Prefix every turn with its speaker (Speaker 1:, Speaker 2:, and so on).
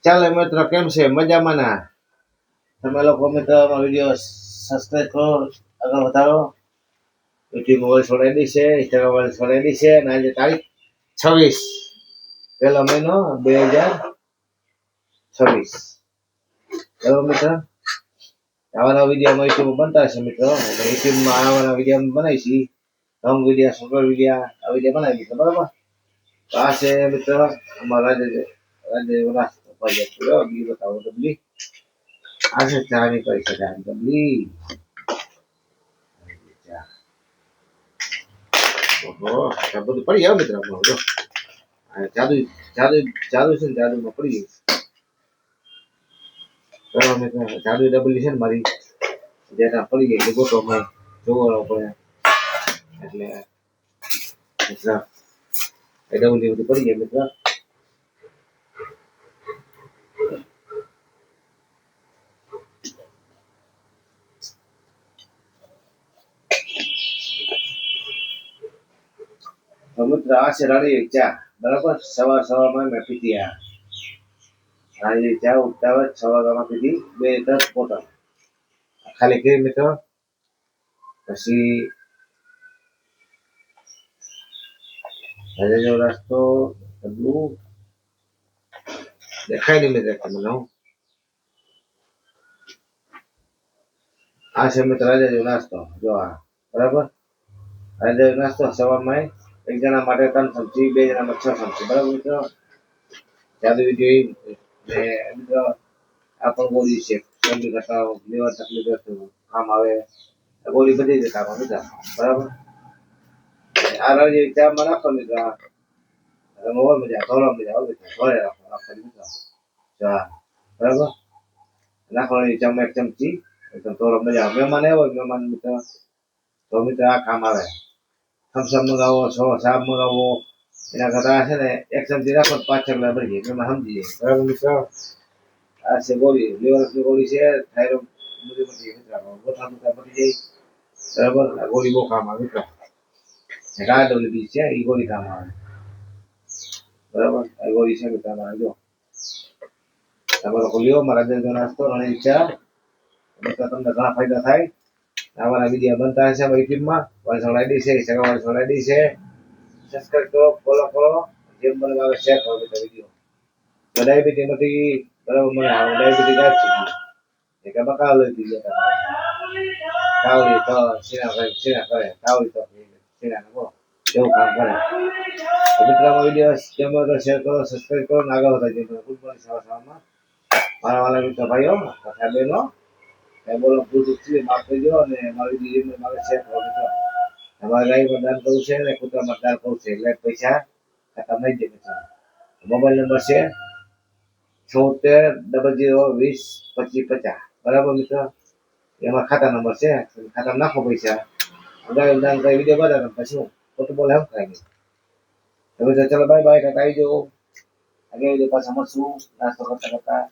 Speaker 1: ચાલો મિત્રો, કેમ છે? મજામાં ના? તમે લોકો મિત્રો અમારો વિડીયો સબસ્ક્રાઈબ કરો, આગળ વધારો. યુટ્યુબ મોબાઈલ છોડાવી છે, ઇન્સ્ટાગ્રામ મોબાઈલ છોડાવી છે, અને આજે તારીખ 26 પહેલો મહિનો 2026. બરાબર મિત્રો, આવાના વિડીયો અમારા યુટ્યુબ બનતા હશે મિત્રો. યુટ્યુબમાં આવાના વિડીયો અમે બનાવી છીએ, લોંગ વિડીયો, શોર્ટ વિડીયો, આ વિડીયો બનાવી દીધો. બરાબર, તો આ છે મિત્રો અમારા રાજ્ય બીજું બતાવો તો બી આ છે ચા ની કરી છે. બી બધું પડી જાવ મિત્રો. જાદુ જાદુ જાદુ છે ને, જાદુમાં પડી ગયું. મિત્રો જાદુ ડબલી છે ને મારી, જેના પડી ગઈ ગોટો માં જોવાનો પડે એટલે એ ડબલી બધી પડી ગઈ મિત્રો. મિત્ર આ છે રાણી ચા. બરાબર, સવારમાં મેં પીધી. આ રાણી ચા ઉઠતા હોય સવારમાં પીધી 2-10 બોટલ ખાલી કરી મિત્રો. પછી હજે જેવો નાસ્તો ડબલું દેખાય નહીં મિત્ર તમને. આ છે મિત્ર આજે જેવો નાસ્તો. જો આ બરાબર, આજે નાસ્તો સવારમાં એક જણા માટે 3 ચમચી, 2 જણા માટે 6 ચમચી. બરાબર મિત્રો, જાદુ વિડીયો મિત્રો આ પણ ગોળી છે. શરદી ઘટાડો, લીવર તકલીફ કામ આવે, ગોળી બધી જ કામ આવે. બરાબર, આ રાજી ચામાં નાખો મિત્રો. મોર મજા ધોળો મજા આવે, ધોળે રાખો મિત્રો. બરાબર, નાખવાની ચામાં 1 ચમચી, એકદમ ધોળો મજા આવે. મહેમાન આવ્યો મહેમાન મિત્રો તો મિત્રો આ કામ આવે. થમ્સઅપ મંગાવો, સાબ મંગાવો, એના કરતા છે ને 1 ચમચી રાખો 5 ચમચા બની જાય. એમાં સમજી જાય. બરાબર મિત્રો, આ છે ગોળી, લીવરની ગોળી છે. થાઇરોઇડ બધી બધી ગોઠા મોટા બની જાય. બરાબર, આ ગોળી બહુ કામ આવે મિત્રો. રાડોલી બીજ છે એ ગોળી કામ આવે. બરાબર, આ ગોળી છે મિત્રો. જો તમે લોકો લ્યો મારા દેજો નાસ્તો રાણી ચા. તમને ઘણા ફાયદા થાય. આવાના વિડીયો બનતા હશે અમારી યુટ્યુબમાં. વાળસણ આઈડી છે, ઇન્સ્ટાગ્રામ વાળસણ આઈડી છે. સબસ્ક્રાઇબ કરો, ફોલો કરો, જેમ મને આવે શેર કરો બધા વિડીયો. તો ડાયાબિટીસ નથી. બરાબર, મને ડાયાબિટીસ ગાયબ થઈ ગઈ. એક બકાવ લઈ દીધી તાવડી તો સીના કરે તાવડી તો સીના નો એવું કામ કરે. મિત્રોમાં વિડીયો ગમે તો શેર કરો, સબસ્ક્રાઇબ કરો, અને આગળ વધારજો. ગુડ મોર્નિંગ સવારમાં મારા વાલા મિત્રો ભાઈઓ તથા બહેનો. બોલો ભૂલ માફ કરજો, અને મારી વિડીયો મારે શેર કરો મિત્રો. તમારે ગાય દાન કરવું છે ને કૂતરામાં દાન કરવું છે એટલે પૈસા ખાતા નહીં જાય મિત્રો. મોબાઈલ નંબર છે 7600202550. બરાબર મિત્રો, એમાં ખાતા નંબર છે. ખાતામાં નાખો પૈસા. ગાય દાન કરી વિડીયો બતાવે પછી ખોટું બોલે એમ થાય નહીં. તમે ચલો બાય બાય, કાકા આવી જાઓ. આગળ પાછા મળશું નાસ્તો કરતા કરતા.